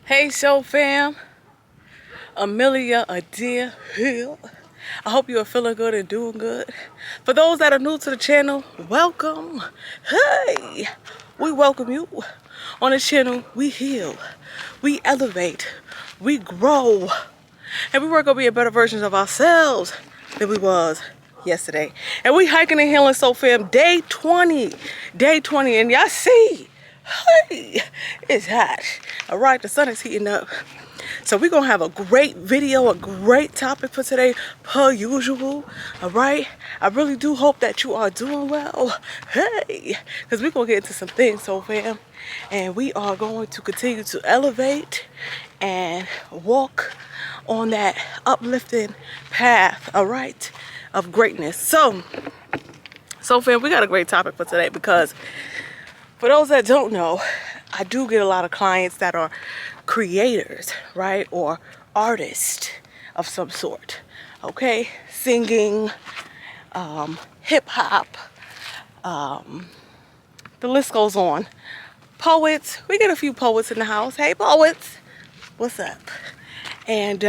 Hey show fam, Amelia Adair here. I hope you are feeling good and doing good. For those that are new to the channel, welcome. Hey, we welcome you. On this channel, we heal, we elevate, we grow, and we work on being better versions of ourselves than we was yesterday. And we hiking and healing soul fam, day 20, and y'all see, hey, it's hot. All right, the sun is heating up. So we're gonna have a great video, a great topic for today, per usual. All right, I really do hope that you are doing well. Hey, because we're gonna get into some things, so fam, and we are going to continue to elevate and walk on that uplifting path, all right, of greatness. So fam, we got a great topic for today, because for those that don't know, I do get a lot of clients that are creators, right, or artists of some sort, okay, singing, hip hop, the list goes on. Poets, we get a few poets in the house. Hey poets, what's up? And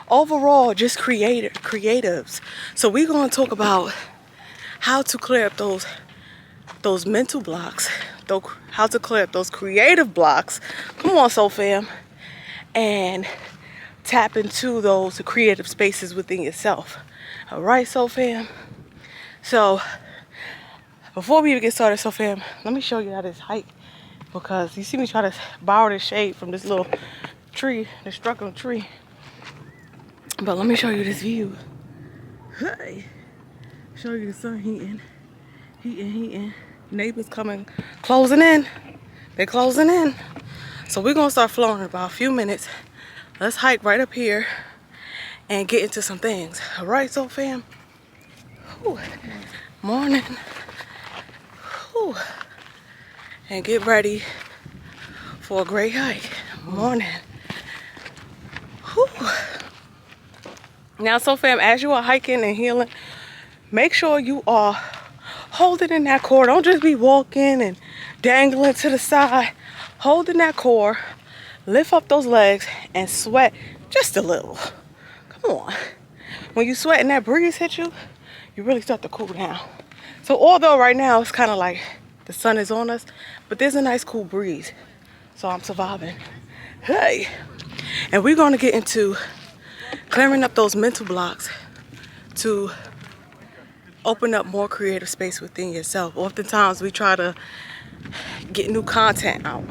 overall, just creatives. So we're gonna talk about how to clear up those mental blocks, how to clear up those creative blocks. Come on, soul fam, and tap into those creative spaces within yourself. All right, soul fam. So before we even get started, soul fam, let me show you how this hike, because you see me try to borrow this shade from this little tree, this struggling tree. But let me show you this view. Hey, show you the sun heating. Neighbors coming, closing in. They're closing in. So we're gonna start flowing in about a few minutes. Let's hike right up here and get into some things. All right, so fam. Whew. Morning. Whew. And get ready for a great hike. Morning. Whew. Now, so fam, as you are hiking and healing, make sure you are holding in that core. Don't just be walking and dangling to the side. Hold in that core, lift up those legs, and sweat just a little. Come on. When you sweat and that breeze hit you, you really start to cool down. So although right now it's kind of like the sun is on us, but there's a nice cool breeze. So I'm surviving. Hey. And we're going to get into clearing up those mental blocks to open up more creative space within yourself. Oftentimes we try to get new content out,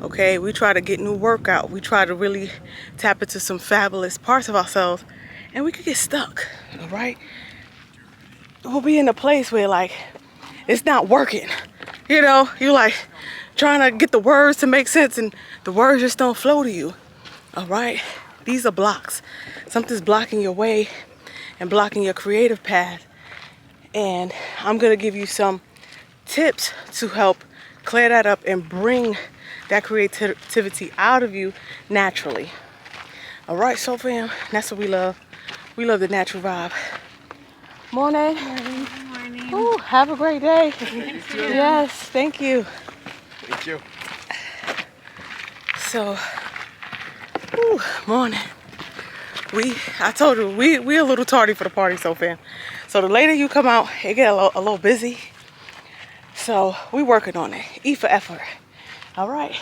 okay? We try to get new work out. We try to really tap into some fabulous parts of ourselves, and we could get stuck, all right? We'll be in a place where like it's not working, you know? You're like trying to get the words to make sense, and the words just don't flow to you, all right? These are blocks. Something's blocking your way and blocking your creative path. And I'm gonna give you some tips to help clear that up and bring that creativity out of you naturally. All right, so fam, that's what we love. We love the natural vibe. Morning. Morning. Ooh, have a great day. Thank you. Yes, thank you. Thank you. So, ooh, morning. I told you, we a little tardy for the party, so fam. So the later you come out, it get a little busy. So we working on it. E for effort. All right.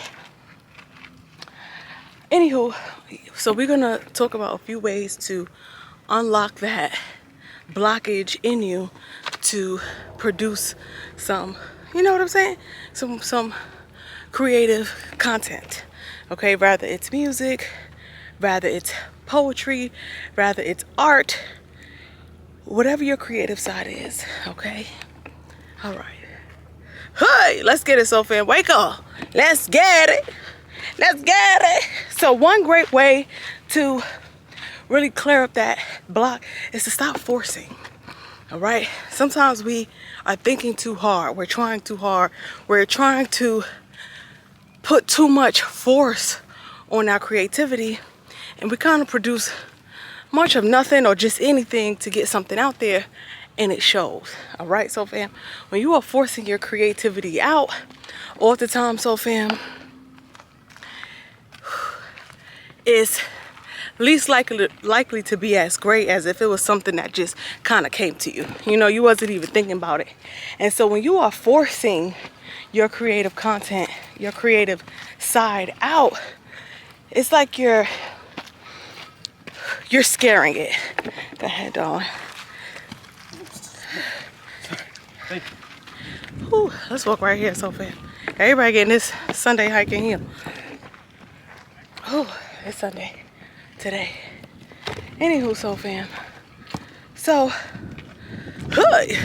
Anywho, so we're gonna talk about a few ways to unlock that blockage in you to produce some, you know what I'm saying? Some creative content. Okay, rather it's music, rather it's poetry, rather it's art, whatever your creative side is, okay? All right. Hey, let's get it, so fam. Wake up. Let's get it. Let's get it. So one great way to really clear up that block is to stop forcing, all right? Sometimes we are thinking too hard. We're trying too hard. We're trying to put too much force on our creativity, and we kind of produce much of nothing or just anything to get something out there, and it shows. All right, so fam, when you are forcing your creativity out all the time, so fam, is least likely to be as great as if it was something that just kind of came to you. You know, you wasn't even thinking about it. And so when you are forcing your creative content, your creative side out, it's like you're scaring it. Go ahead, darling. Thank you. Whew, let's walk right here, Sophia. Everybody getting this Sunday hiking heel. Oh, it's Sunday today. Anywho, so fam. So, hey,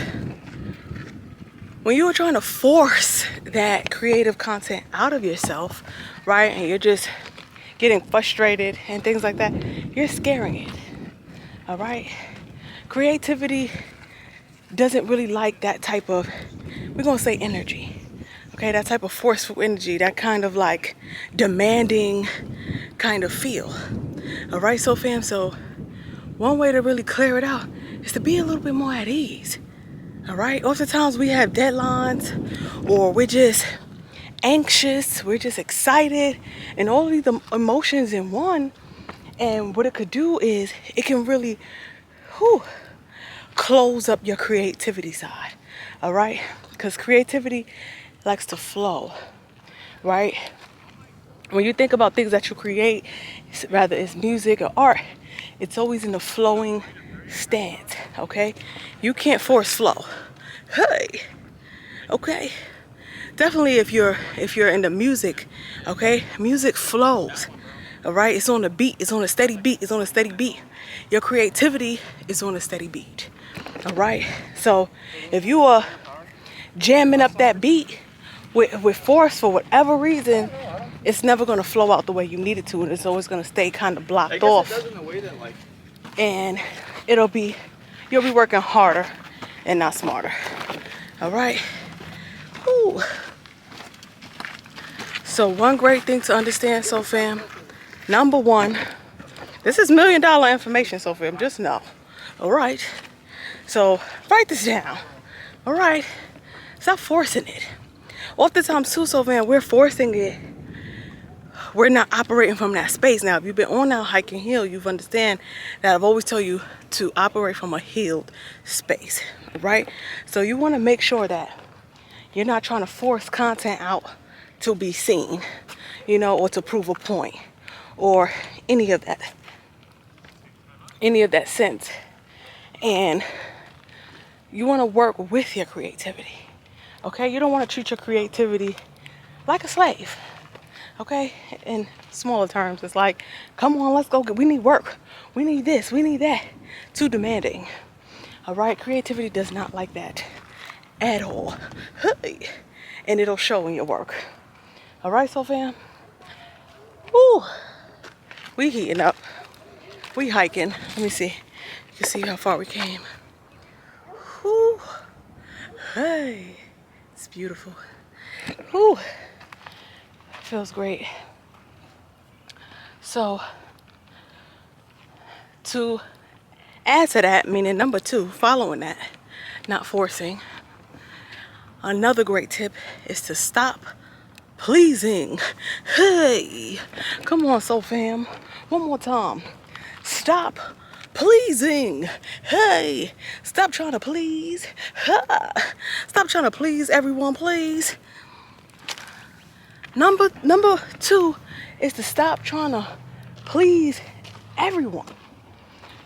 when you are trying to force that creative content out of yourself, right, and you're just getting frustrated and things like that, you're scaring it. All right? Creativity doesn't really like that type of, we're gonna say energy. Okay, that type of forceful energy, that kind of like demanding kind of feel. All right, so fam, so one way to really clear it out is to be a little bit more at ease. All right, oftentimes we have deadlines, or we're just anxious, we're just excited, and all of these emotions in one. And what it could do is it can really close up your creativity side. All right, because creativity likes to flow, right? When you think about things that you create, rather it's music or art, it's always in a flowing stance, okay? You can't force flow. Hey, okay? Definitely if you're into music, okay? Music flows, all right? It's on a beat, it's on a steady beat, it's on a steady beat. Your creativity is on a steady beat, all right? So if you are jamming up that beat with force for whatever reason, it's never going to flow out the way you need it to, and it's always going to stay kind of blocked off. It does in a way that, like, and you'll be working harder and not smarter. All right. Whew. So one great thing to understand, so fam, number one, this is $1 million information, so fam, just know. All right. So write this down. All right. Stop forcing it. Oftentimes too, so fam, we're forcing it. We're not operating from that space. Now, if you've been on that hiking hill, you've understand that I've always told you to operate from a healed space, right? So you want to make sure that you're not trying to force content out to be seen, you know, or to prove a point, or any of that sense. And you want to work with your creativity, okay? You don't want to treat your creativity like a slave. Okay, in smaller terms, it's like, come on, let's go we need work, we need this, we need that. Too demanding. All right, creativity does not like that at all. Hey. And it'll show in your work. All right, so fam, woo, we heating up, we hiking. Let me see, you can see how far we came. Woo. Hey, it's beautiful. Woo. Feels great. So to add to that, meaning number two, following that, not forcing, another great tip is to stop pleasing. Hey, come on, so fam, one more time. Stop pleasing. Hey, stop trying to please. Ha. Stop trying to please everyone, please. Number two is to stop trying to please everyone.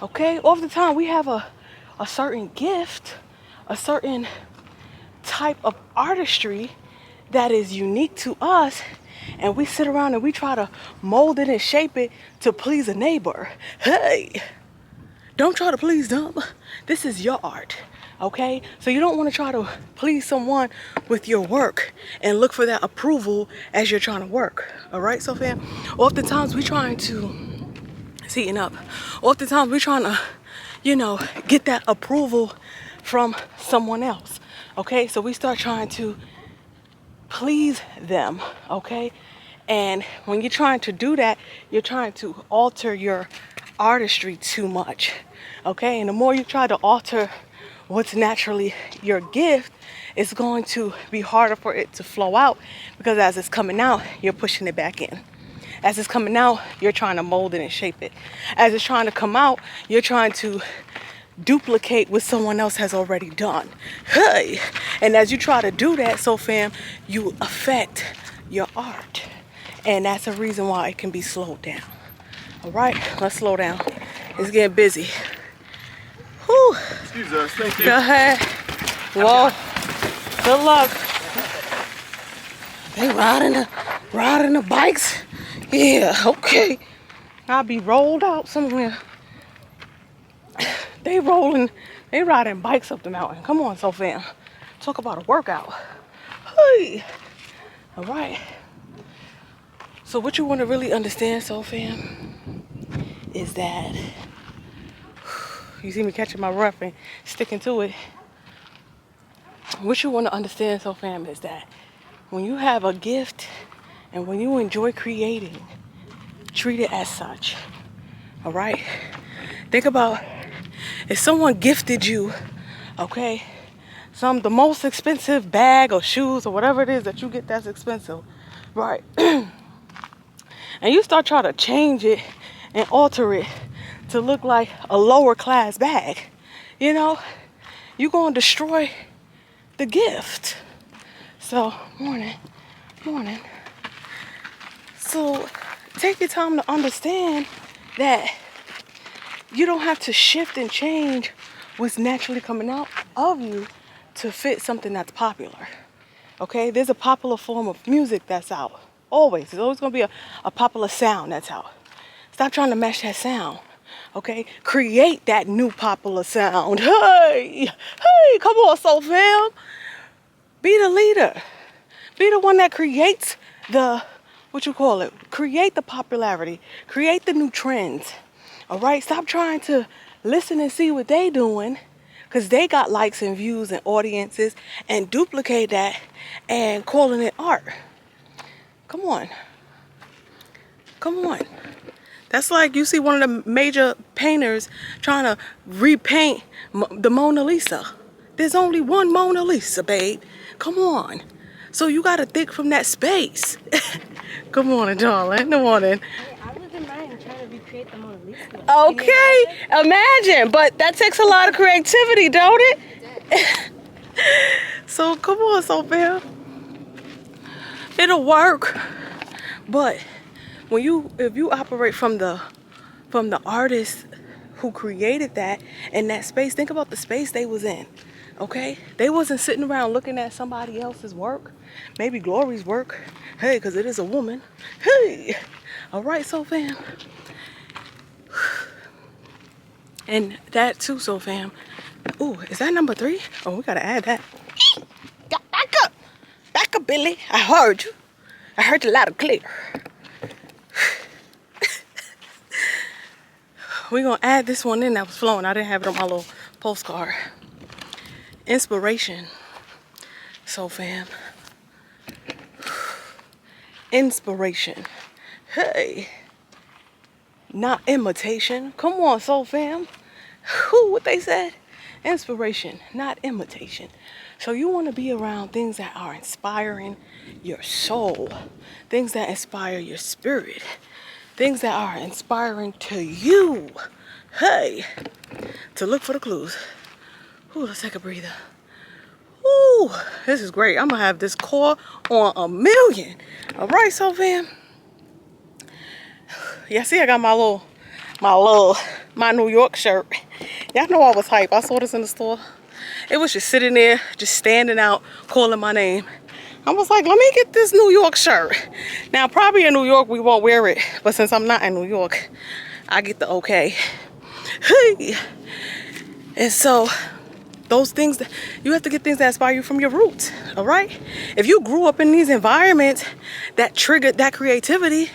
Okay? All the time we have a certain gift, a certain type of artistry that is unique to us, and we sit around and we try to mold it and shape it to please a neighbor. Hey, don't try to please them. This is your art. Okay, so you don't want to try to please someone with your work and look for that approval as you're trying to work. All right, so fam, oftentimes we're trying to oftentimes we're trying to, you know, get that approval from someone else. Okay, so we start trying to please them. Okay, and when you're trying to do that, you're trying to alter your artistry too much. Okay, and the more you try to alter what's naturally your gift, it's going to be harder for it to flow out, because as it's coming out, you're pushing it back in. As it's coming out, you're trying to mold it and shape it. As it's trying to come out, you're trying to duplicate what someone else has already done. Hey, and as you try to do that, so fam, you affect your art, and that's a reason why it can be slowed down. All right, let's slow down. It's getting busy. Whew. Excuse us. Thank you. Go ahead. Whoa. Good luck. They riding the bikes. Yeah. Okay. I'll be rolled out somewhere. They riding bikes up the mountain. Come on, so fam. Talk about a workout. Hey. All right. So what you want to really understand, so fam, is that you see me catching my breath and sticking to it. What you want to understand, so fam, is that when you have a gift and when you enjoy creating, treat it as such. All right. Think about if someone gifted you, okay, the most expensive bag or shoes or whatever it is that you get that's expensive, right? And you start trying to change it and alter it to look like a lower class bag, you know, you're going to destroy the gift. So, morning. So, take your time to understand that you don't have to shift and change what's naturally coming out of you to fit something that's popular. Okay, there's a popular form of music that's out. Always. There's always going to be a popular sound that's out. Stop trying to match that sound. Okay, create that new popular sound. Hey, come on, soul fam. Be the leader. Be the one that creates create the popularity. Create the new trends. All right, stop trying to listen and see what they doing, because they got likes and views and audiences, and duplicate that and calling it art. Come on. That's like you see one of the major painters trying to repaint the Mona Lisa. There's only one Mona Lisa, babe. Come on. So you got to think from that space. Good morning, darling. Good morning. I was in mind trying to recreate the Mona Lisa. Okay, imagine. But that takes a lot of creativity, don't it? So come on, Sophia. It'll work. But if you operate from the artist who created that in that space, think about the space they was in. Okay, they wasn't sitting around looking at somebody else's work, maybe Glory's work. Hey, because it is a woman. Hey, all right, so fam. And that too, so fam. Ooh, is that number 3? Oh, we gotta add that. Back up, Billy. I heard you. I heard you loud and clear. We're gonna add this one in that was flowing. I didn't have it on my little postcard. Inspiration. So fam. Inspiration. Hey. Not imitation. Come on, soul fam. What they said? Inspiration, not imitation. So you want to be around things that are inspiring your soul. Things that inspire your spirit. Things that are inspiring to you. Hey. To look for the clues. Ooh, let's take a breather. Ooh, this is great. I'm going to have this core on 1,000,000. All right, so fam. Yeah, see, I got my New York shirt. Y'all know I was hype. I saw this in the store. It was just sitting there, just standing out, calling my name. I was like, let me get this New York shirt. Now, probably in New York, we won't wear it. But since I'm not in New York, I get the okay. Hey. And so, those things, you have to get things that inspire you from your roots, all right? If you grew up in these environments that triggered that creativity,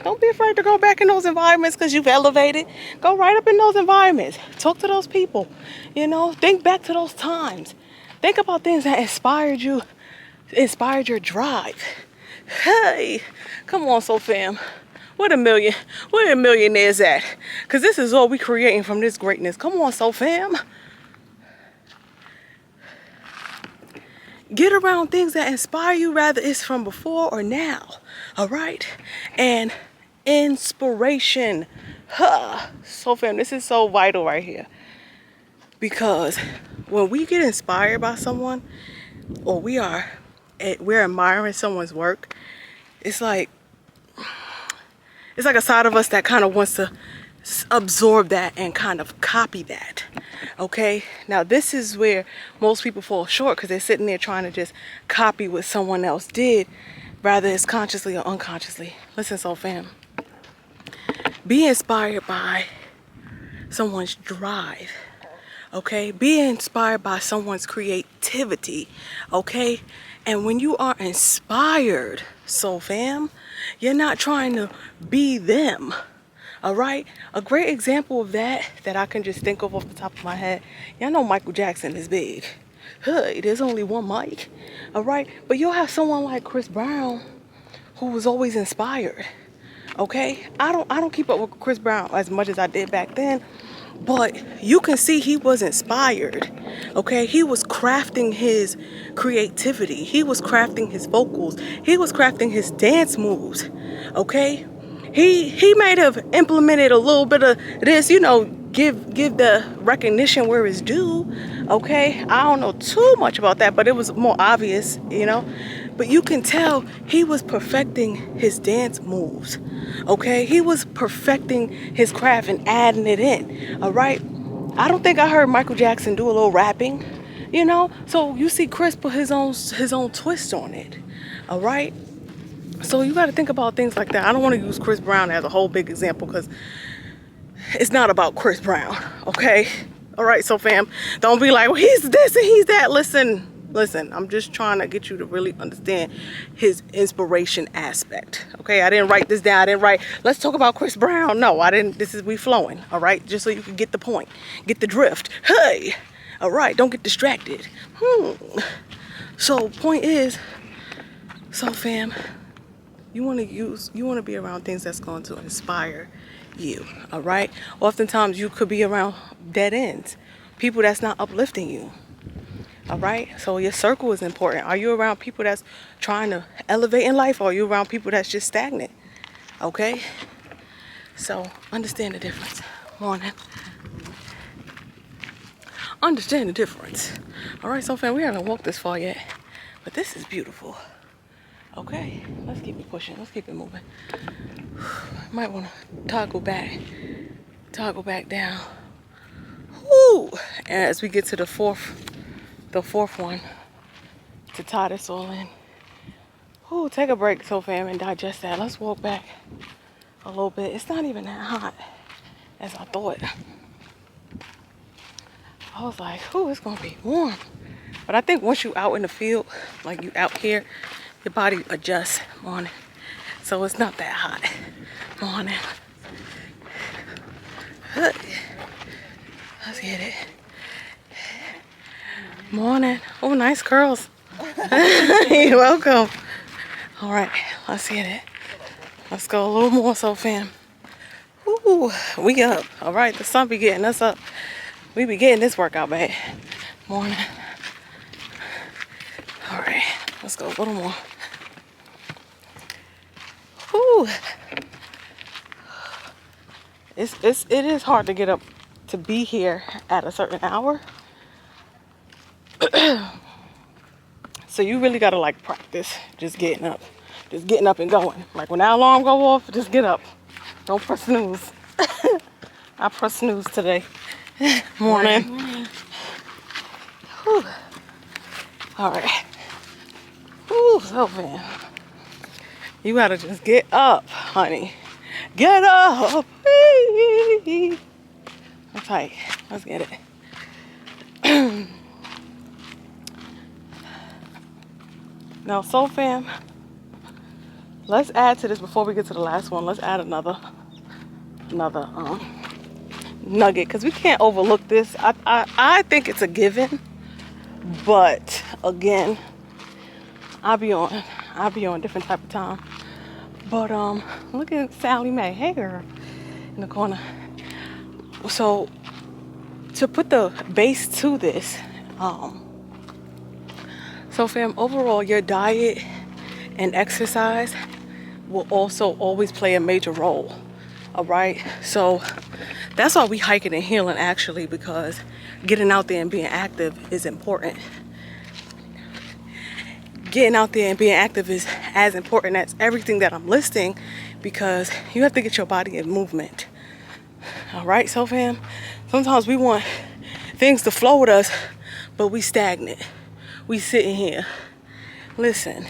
don't be afraid to go back in those environments because you've elevated. Go right up in those environments. Talk to those people. You know, think back to those times. Think about things that inspired you, inspired your drive. Hey, come on, so fam. Where the millionaires at? Because this is all we creating from this greatness. Come on, so fam. Get around things that inspire you, rather it's from before or now. All right. And inspiration. Huh. So fam, this is so vital right here. Because when we get inspired by someone, or we're admiring someone's work, it's like a side of us that kind of wants to absorb that and kind of copy that. Okay, now this is where most people fall short, because they're sitting there trying to just copy what someone else did, rather it's consciously or unconsciously. Listen, soul fam, be inspired by someone's drive. Okay, be inspired by someone's creativity. Okay, and when you are inspired, soul fam, you're not trying to be them. All right, a great example of that I can just think of off the top of my head. Y'all know Michael Jackson is big. Hey, there's only one Mike. All right, but you'll have someone like Chris Brown, who was always inspired. Okay, I don't keep up with Chris Brown as much as I did back then, but you can see he was inspired. Okay, he was crafting his creativity, he was crafting his vocals, he was crafting his dance moves. Okay, he might have implemented a little bit of this, you know, give the recognition where it's due. Okay, I don't know too much about that, but it was more obvious, you know. But you can tell he was perfecting his dance moves. Okay, he was perfecting his craft and adding it in. All right, I don't think I heard Michael Jackson do a little rapping, you know. So you see Chris put his own twist on it. All right, so you got to think about things like that. I don't want to use Chris Brown as a whole big example, because it's not about Chris Brown. Okay, all right, so fam, don't be like, well, he's this and he's that. Listen, I'm just trying to get you to really understand his inspiration aspect. Okay, I didn't write this down. I didn't write, let's talk about Chris Brown. No, I didn't. We flowing. All right, just so you can get the point, get the drift. Hey, all right, don't get distracted. So point is, so fam, you want to be around things that's going to inspire you. All right, oftentimes you could be around dead ends, people that's not uplifting you. All right, so your circle is important. Are you around people that's trying to elevate in life, or are you around people that's just stagnant? Okay, so understand the difference. Morning. Understand the difference. All right, so fam, we haven't walked this far yet, but this is beautiful. Okay, let's keep it pushing. Let's keep it moving. Might want to toggle back down. Woo! And as we get to the fourth one, to tie this all in. Ooh, take a break, so fam, and digest that. Let's walk back a little bit. It's not even that hot as I thought. I was like, ooh, it's gonna be warm. But I think once you out in the field, like you out here, your body adjusts. Morning. So it's not that hot. Morning. Let's get it. Morning. Oh, nice curls. You're welcome. All right, let's get it. Let's go a little more, so fam. Ooh, we up. All right, the sun be getting us up. We be getting this workout back. Morning. All right, let's go a little more. Ooh. It is hard to get up to be here at a certain hour. So you really gotta like practice just getting up and going. Like when that alarm go off, just get up. Don't press snooze. I press snooze today. Morning. Whew. All right. Ooh, so man, you gotta just get up, honey. Get up. That's tight. Let's get it. Now, soul fam, let's add to this before we get to the last one. Let's add another nugget, because we can't overlook this. I think it's a given, but again, I'll be on different type of time. But look at Sally Mae. Hey girl, in the corner. So to put the base to this, so fam, overall your diet and exercise will also always play a major role. All right, so that's why we hiking and healing actually, because getting out there and being active is important. Getting out there and being active is as important as everything that I'm listing, because you have to get your body in movement. All right, so fam, sometimes we want things to flow with us, but we stagnant. We sitting here. Listen,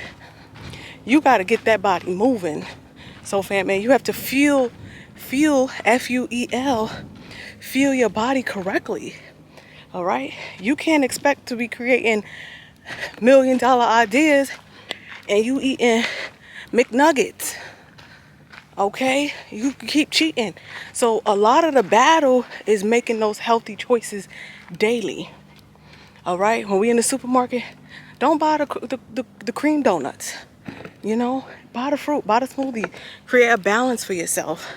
you got to get that body moving. So fam, man, you have to fuel, F-U-E-L, fuel your body correctly. All right, you can't expect to be creating $1 million ideas and you eating McNuggets. Okay, you keep cheating. So a lot of the battle is making those healthy choices daily. All right, when we in the supermarket, don't buy the cream donuts. You know, buy the fruit, buy the smoothie. Create a balance for yourself,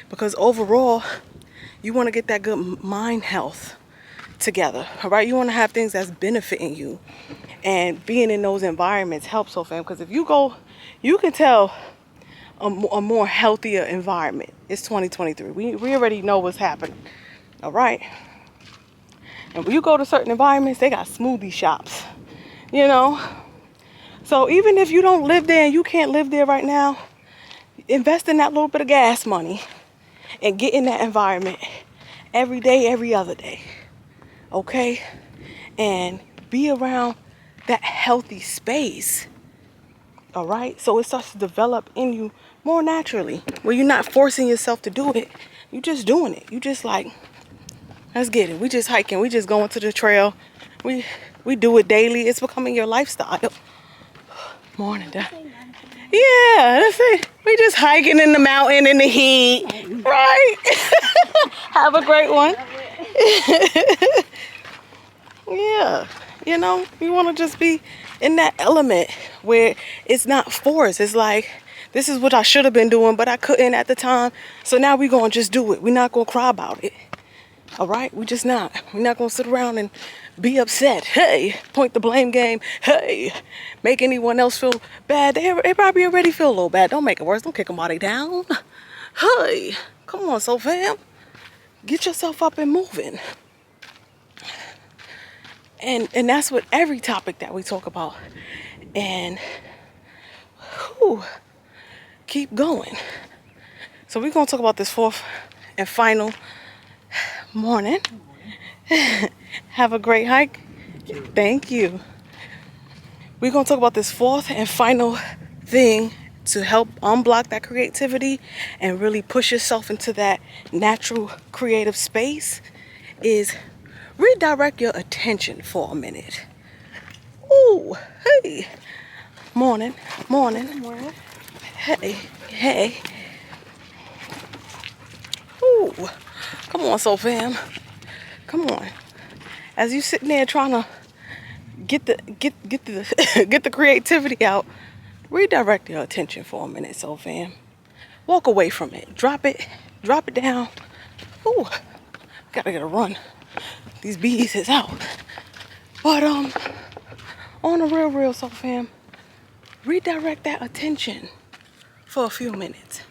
because overall you want to get that good mind health together. All right, you want to have things that's benefiting you, and being in those environments helps. So fam, because if you go, you can tell a more healthier environment. It's 2023. We already know what's happening. All right, and when you go to certain environments, they got smoothie shops, you know. So even if you don't live there and you can't live there right now, invest in that little bit of gas money and get in that environment every day, every other day. Okay? And be around that healthy space. All right? So it starts to develop in you more naturally, where you're not forcing yourself to do it. You're just doing it. You just like, let's get it. We just hiking. We just going to the trail. We do it daily. It's becoming your lifestyle. Morning, Dad. Yeah, that's it. We just hiking in the mountain in the heat, right? Have a great one. Yeah, you know, you want to just be in that element where it's not forced. It's like, this is what I should have been doing, but I couldn't at the time. So now we're going to just do it. We're not going to cry about it. All right? We're just not. We're not going to sit around and be upset. Hey, point the blame game. Hey, make anyone else feel bad. They probably already feel a little bad. Don't make it worse. Don't kick them while they down. Hey, come on, so fam. Get yourself up and moving. And that's what every topic that we talk about. And keep going. So we're going to talk about this fourth and final morning. Have a great hike. Thank you. We're going to talk about this fourth and final thing to help unblock that creativity and really push yourself into that natural creative space is redirect your attention for a minute. Ooh, hey. Morning. Morning. Hey. Ooh, come on, soul fam. Come on. As you sitting there trying to get the creativity out, redirect your attention for a minute, soul fam. Walk away from it. Drop it down. Ooh, gotta get a run. These bees is out. But on the real, soul fam, redirect that attention for a few minutes.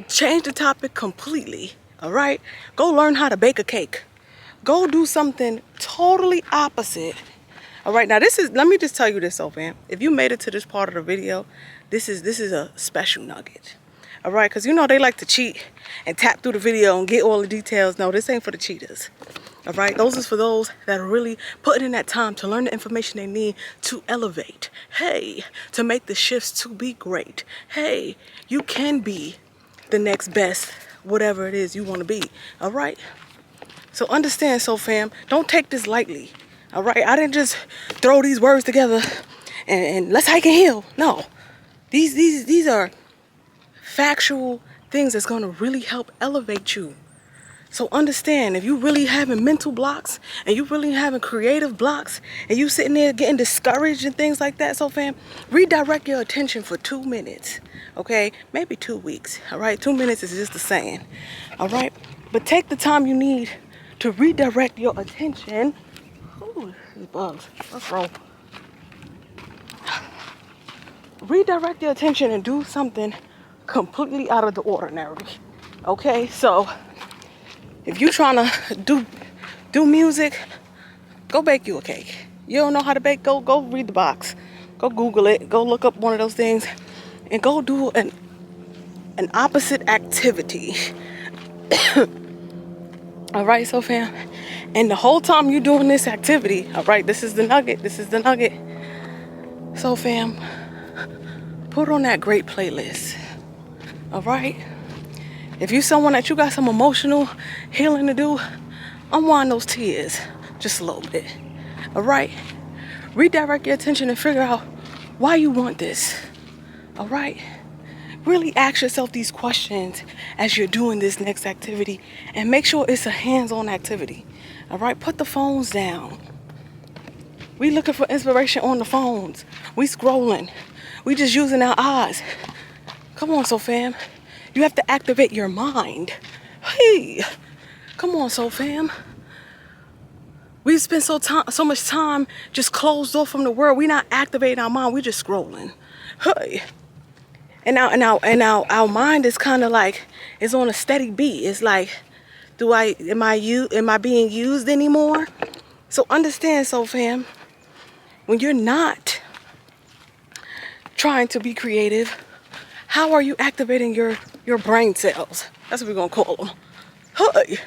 Change the topic completely. All right? Go learn how to bake a cake. Go do something totally opposite. All right, now let me just tell you this, so fam. If you made it to this part of the video, this is a special nugget. All right, because you know they like to cheat and tap through the video and get all the details. No, this ain't for the cheaters. All right, those is for those that are really putting in that time to learn the information they need to elevate. Hey, to make the shifts to be great. Hey, you can be the next best, whatever it is you want to be. All right? So understand, so fam, don't take this lightly. All right? I didn't just throw these words together and let's hike and heal. No. These are factual things that's going to really help elevate you. So understand, if you really having mental blocks and you really having creative blocks and you sitting there getting discouraged and things like that, so fam, redirect your attention for 2 minutes, okay? Maybe 2 weeks, all right? 2 minutes is just a saying, all right? But take the time you need to redirect your attention. Ooh, these bugs, let's roll. redirect your attention and do something completely out of the ordinary. Okay, so if you're trying to do music, go bake you a cake. You don't know how to bake, go read the box. Go Google it. Go look up one of those things and go do an opposite activity. All right, so fam. And the whole time you're doing this activity, all right, this is the nugget. This is the nugget. So fam, put on that great playlist. All right. If you someone that you got some emotional healing to do, unwind those tears just a little bit. All right. Redirect your attention and figure out why you want this. All right. Really ask yourself these questions as you're doing this next activity and make sure it's a hands-on activity. All right. Put the phones down. We looking for inspiration on the phones. We scrolling. We just using our eyes. Come on, so fam. You have to activate your mind. Hey, come on, so fam. We spend so much time just closed off from the world. We not activating our mind. We just scrolling. Hey, and now our mind is kind of like it's on a steady beat. It's like, am I being used anymore? So understand, so fam, when you're not trying to be creative, how are you activating your brain cells? That's what we're gonna call them. Hey,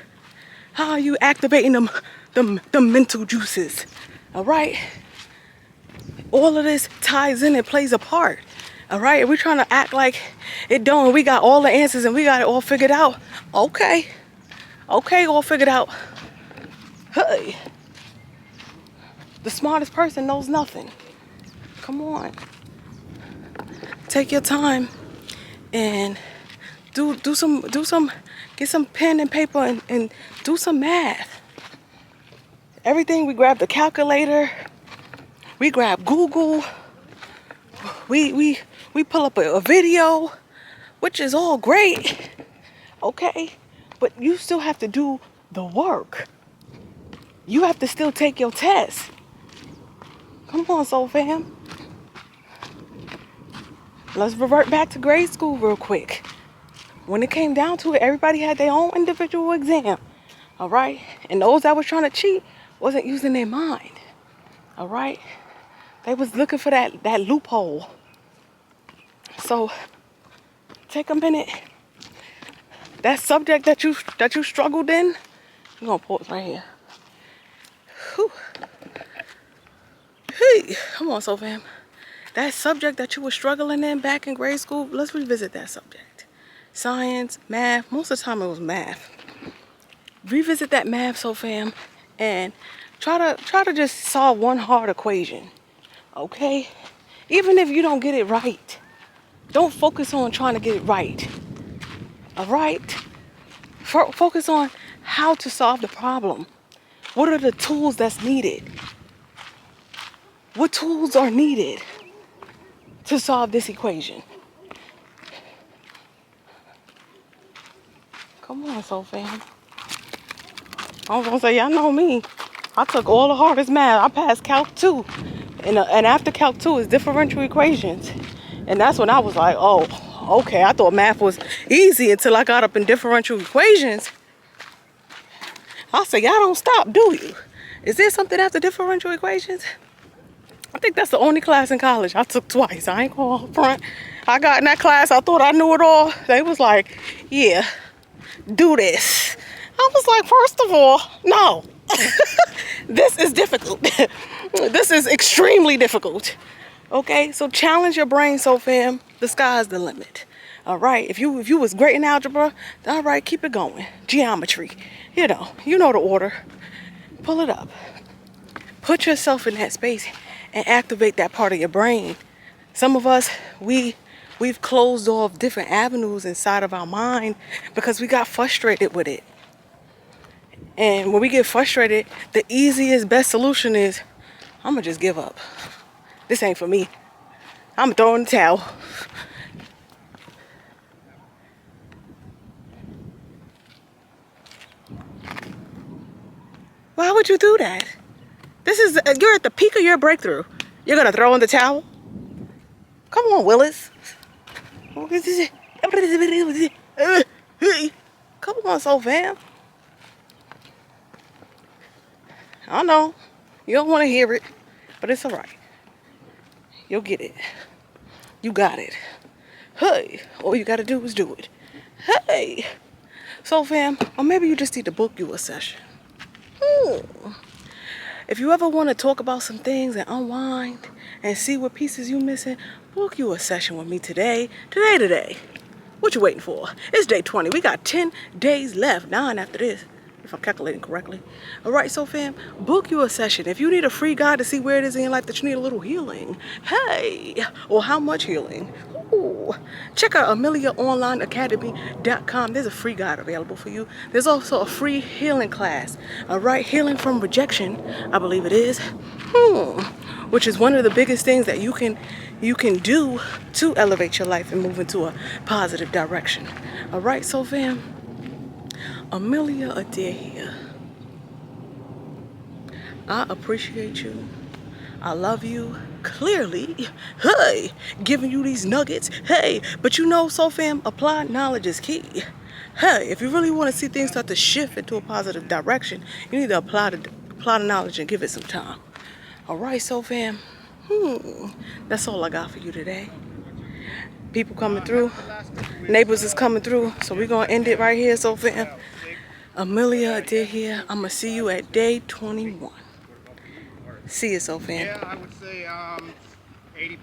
how are you activating the mental juices? All right. All of this ties in and plays a part. All right. We're trying to act like it don't. We got all the answers and we got it all figured out. Okay. Okay, all figured out. Hey, the smartest person knows nothing. Come on. Take your time and get some pen and paper and do some math. Everything, we grab the calculator, we grab Google, we pull up a video, which is all great, okay? But you still have to do the work. You have to still take your test. Come on, soul fam. Let's revert back to grade school real quick. When it came down to it, everybody had their own individual exam, all right? And those that was trying to cheat wasn't using their mind, all right? They was looking for that loophole. So take a minute. That subject that you struggled in, I'm gonna pause right here. Whew. Hey, come on, soul fam. That subject that you were struggling in back in grade school, let's revisit that subject. Science, math, most of the time it was math. Revisit that math, soul fam, and try to just solve one hard equation, okay? Even if you don't get it right, don't focus on trying to get it right, all right? Focus on how to solve the problem. What are the tools that's needed? What tools are needed to solve this equation? Come on, soul fam. I was gonna say, y'all know me. I took all the hardest math. I passed Calc 2. And after Calc 2 is differential equations. And that's when I was like, oh, okay. I thought math was easy until I got up in differential equations. I said, y'all don't stop, do you? Is there something after differential equations? I think that's the only class in college I took twice. I ain't going up front. I got in that class, I thought I knew it all. They was like, yeah, do this. I was like, first of all, no. This is difficult. This is extremely difficult. Okay, so challenge your brain, so fam. The sky's the limit. All right, if you was great in algebra, all right, keep it going. Geometry, you know the order. Pull it up. Put yourself in that space and activate that part of your brain. Some of us, we've closed off different avenues inside of our mind because we got frustrated with it. And when we get frustrated, the easiest, best solution is, I'm gonna just give up. This ain't for me. I'm throwing the towel. Why would you do that? You're at the peak of your breakthrough. You're gonna throw in the towel? Come on, Willis. Come on, Soul Fam. I know. You don't want to hear it, but it's alright. You'll get it. You got it. Hey, all you gotta do is do it. Hey. Soul Fam, or maybe you just need to book you a session. If you ever want to talk about some things and unwind and see what pieces you missing, book you a session with me today. Today. What you waiting for? It's day 20. We got 10 days left. 9 after this, if I'm calculating correctly. All right, so fam, book you a session. If you need a free guide to see where it is in your life that you need a little healing, hey, or how much healing, ooh, check out AmeliaOnlineAcademy.com. There's a free guide available for you. There's also a free healing class. All right, healing from rejection, I believe it is. Which is one of the biggest things that you can do to elevate your life and move into a positive direction. All right, so fam, Amelia Adair here. I appreciate you. I love you clearly. Hey, giving you these nuggets. Hey, but you know, so fam, applied knowledge is key. Hey, if you really want to see things start to shift into a positive direction, you need to apply the knowledge and give it some time. All right, so fam, that's all I got for you today. People coming through, neighbors is coming through, so we're gonna end it right here, so fam. Amelia Adair here. I'm gonna see you at day 21. See you, so fam. Yeah, I would say 80%.